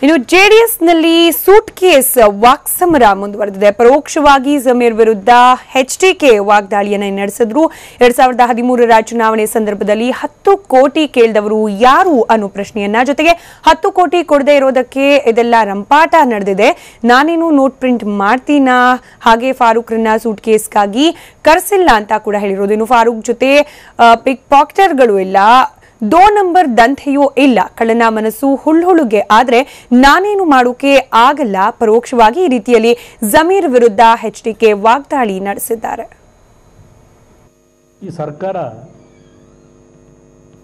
ಇನ್ನು ಜೆಡಿಎಸ್ನಲ್ಲಿ suit case ವಾಕ್ಸಮರ ಮುಂದುವರೆದಿದೆ. ಪರೋಕ್ಷವಾಗಿ ಜಮೀರ್ ವಿರುದ್ಧ ಎಚ್ಡಿಕೆ ವಾಗ್ದಾಳಿಯನ್ನು ನಡೆಸಿದ್ರು. 2013ರ ಚುನಾವಣೆ ಸಂದರ್ಭದಲ್ಲಿ 10 ಕೋಟಿ ಕೇಳಿದವರು ಯಾರು ಅನ್ನೋ ಪ್ರಶ್ನೆಯನ್ನ, ಜೊತೆಗೆ 10 ಕೋಟಿ ಕೊಡದೇ ಇರೋದಕ್ಕೆ ಇದೆಲ್ಲ ರಂಪಾಟ ನಡೆದಿದೆ, ನಾನೇನು ನೋಟ್ ಪ್ರಿಂಟ್ ಮಾಡ್ತೀನಾ, ಹಾಗೆ ಫಾರೂಕ್ರನ್ನ ಸೂಟ್ ಕೇಸ್ಗಾಗಿ ಕರೆಸಿಲ್ಲ ಅಂತ ಕೂಡ ಹೇಳಿರೋದು. ಇನ್ನು ಫಾರೂಕ್ ಜೊತೆ ಪಿಕ್ ಪಾಕೆಟರ್ಗಳು ಇಲ್ಲ, 2 ನಂಬರ್ ದಂಧೆಯೂ ಇಲ್ಲ, ಕಳ್ಳನ ಮನಸ್ಸು ಹುಳ್ಳುಹುಳುಗೆ, ಆದ್ರೆ ನಾನೇನು ಮಾಡೋಕೆ ಆಗಲ್ಲ. ಪರೋಕ್ಷವಾಗಿ ಈ ರೀತಿಯಲ್ಲಿ ಜಮೀರ್ ವಿರುದ್ಧ ಎಚ್ಡಿಕೆ ವಾಗ್ದಾಳಿ ನಡೆಸಿದ್ದಾರೆ. ಈ ಸರ್ಕಾರ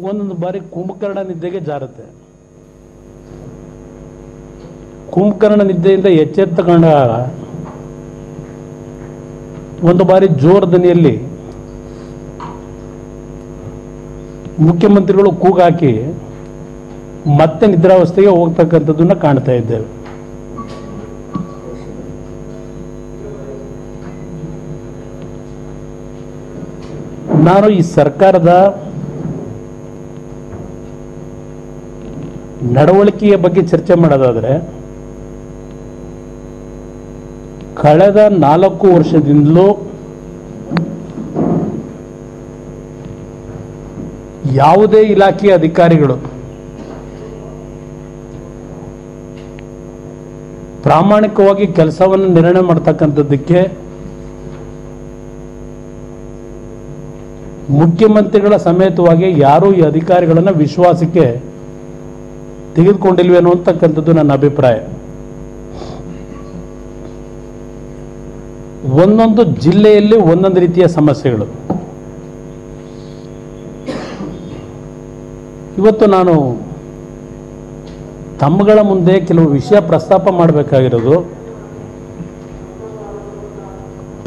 ಒಂದೊಂದು ಬಾರಿ ಕುಂಭಕರ್ಣ ನಿದ್ದೆಗೆ ಜಾರುತ್ತೆ. ಕುಂಭಕರ್ಣ ನಿದ್ದೆಯಿಂದ ಎಚ್ಚೆತ್ತುಕೊಂಡ ಒಂದು ಬಾರಿ ಜೋರ್ ದನಿಯಲ್ಲಿ ಮುಖ್ಯಮಂತ್ರಿಗಳು ಕೂಗಾಕಿ ಮತ್ತೆ ನಿದ್ರಾವಸ್ಥೆಗೆ ಹೋಗ್ತಕ್ಕಂಥದ್ದನ್ನ ಕಾಣ್ತಾ ಇದ್ದೇವೆ. ನಾನು ಈ ಸರ್ಕಾರದ ನಡವಳಿಕೆಯ ಬಗ್ಗೆ ಚರ್ಚೆ ಮಾಡೋದಾದ್ರೆ, ಕಳೆದ 4 ವರ್ಷದಿಂದಲೂ ಯಾವುದೇ ಇಲಾಖೆಯ ಅಧಿಕಾರಿಗಳು ಪ್ರಾಮಾಣಿಕವಾಗಿ ಕೆಲಸವನ್ನು ನಿರ್ಣಯ ಮಾಡ್ತಕ್ಕಂಥದ್ದಕ್ಕೆ ಮುಖ್ಯಮಂತ್ರಿಗಳ ಸಮೇತವಾಗಿ ಯಾರೂ ಈ ಅಧಿಕಾರಿಗಳನ್ನು ವಿಶ್ವಾಸಕ್ಕೆ ತೆಗೆದುಕೊಂಡಿಲ್ವೇನೋ ಅಂತಕ್ಕಂಥದ್ದು ನನ್ನ ಅಭಿಪ್ರಾಯ. ಒಂದೊಂದು ಜಿಲ್ಲೆಯಲ್ಲಿ ಒಂದೊಂದು ರೀತಿಯ ಸಮಸ್ಯೆಗಳು. ಇವತ್ತು ನಾನು ತಮ್ಮಗಳ ಮುಂದೆ ಕೆಲವು ವಿಷಯ ಪ್ರಸ್ತಾಪ ಮಾಡಬೇಕಾಗಿರೋದು,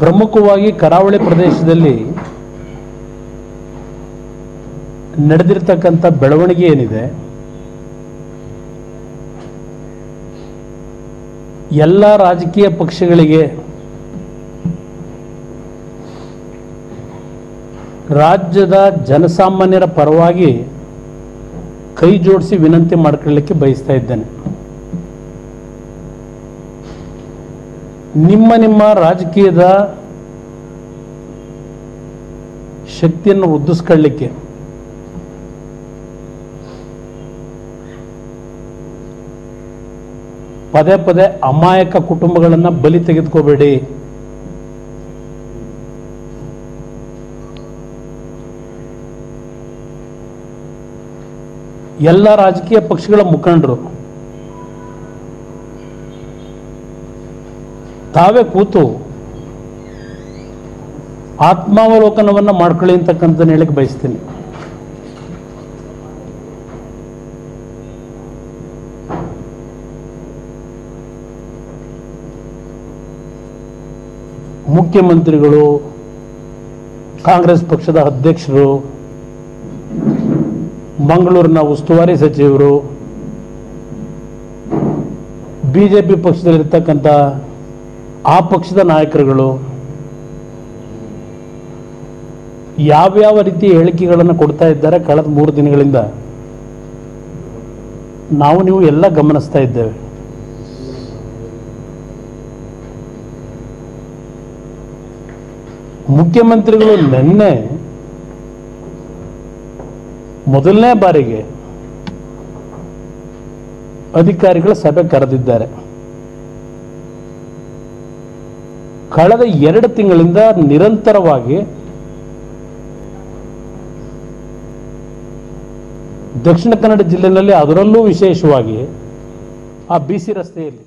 ಪ್ರಮುಖವಾಗಿ ಕರಾವಳಿ ಪ್ರದೇಶದಲ್ಲಿ ನಡೆದಿರ್ತಕ್ಕಂಥ ಬೆಳವಣಿಗೆ ಏನಿದೆ, ಎಲ್ಲ ರಾಜಕೀಯ ಪಕ್ಷಗಳಿಗೆ ರಾಜ್ಯದ ಜನಸಾಮಾನ್ಯರ ಪರವಾಗಿ ಕೈ ಜೋಡಿಸಿ ವಿನಂತಿ ಮಾಡ್ಕೊಳ್ಳಿಕ್ಕೆ ಬಯಸ್ತಾ ಇದ್ದೇನೆ. ನಿಮ್ಮ ರಾಜಕೀಯದ ಶಕ್ತಿಯನ್ನು ವೃದ್ಧಿಸ್ಕೊಳ್ಳಿಕ್ಕೆ ಪದೇ ಪದೇ ಅಮಾಯಕ ಕುಟುಂಬಗಳನ್ನು ಬಲಿ ತೆಗೆದುಕೋಬೇಡಿ. ಎಲ್ಲ ರಾಜಕೀಯ ಪಕ್ಷಗಳ ಮುಖಂಡರು ತಾವೇ ಕೂತು ಆತ್ಮಾವಲೋಕನವನ್ನು ಮಾಡ್ಕೊಳ್ಳಿ ಅಂತಕ್ಕಂಥ ಹೇಳಕ್ಕೆ ಬಯಸ್ತೀನಿ. ಮುಖ್ಯಮಂತ್ರಿಗಳು, ಕಾಂಗ್ರೆಸ್ ಪಕ್ಷದ ಅಧ್ಯಕ್ಷರು, ಮಂಗಳೂರಿನ ಉಸ್ತುವಾರಿ ಸಚಿವರು, ಬಿಜೆಪಿ ಪಕ್ಷದಲ್ಲಿರ್ತಕ್ಕಂಥ ಆ ಪಕ್ಷದ ನಾಯಕರುಗಳು ಯಾವ್ಯಾವ ರೀತಿಯ ಹೇಳಿಕೆಗಳನ್ನು ಕೊಡ್ತಾ ಇದ್ದಾರೆ ಕಳೆದ 3 ದಿನಗಳಿಂದ ನೀವು ಎಲ್ಲ ಗಮನಿಸ್ತಾ ಇದ್ದೇವೆ. ಮುಖ್ಯಮಂತ್ರಿಗಳು ನಿನ್ನೆ ಮೊದಲನೇ ಬಾರಿಗೆ ಅಧಿಕಾರಿಗಳ ಸಭೆ ಕರೆದಿದ್ದಾರೆ. ಕಳೆದ 2 ತಿಂಗಳಿಂದ ನಿರಂತರವಾಗಿ ದಕ್ಷಿಣ ಕನ್ನಡ ಜಿಲ್ಲೆಯಲ್ಲಿ, ಅದರಲ್ಲೂ ವಿಶೇಷವಾಗಿ ಆ BC ರಸ್ತೆಯಲ್ಲಿ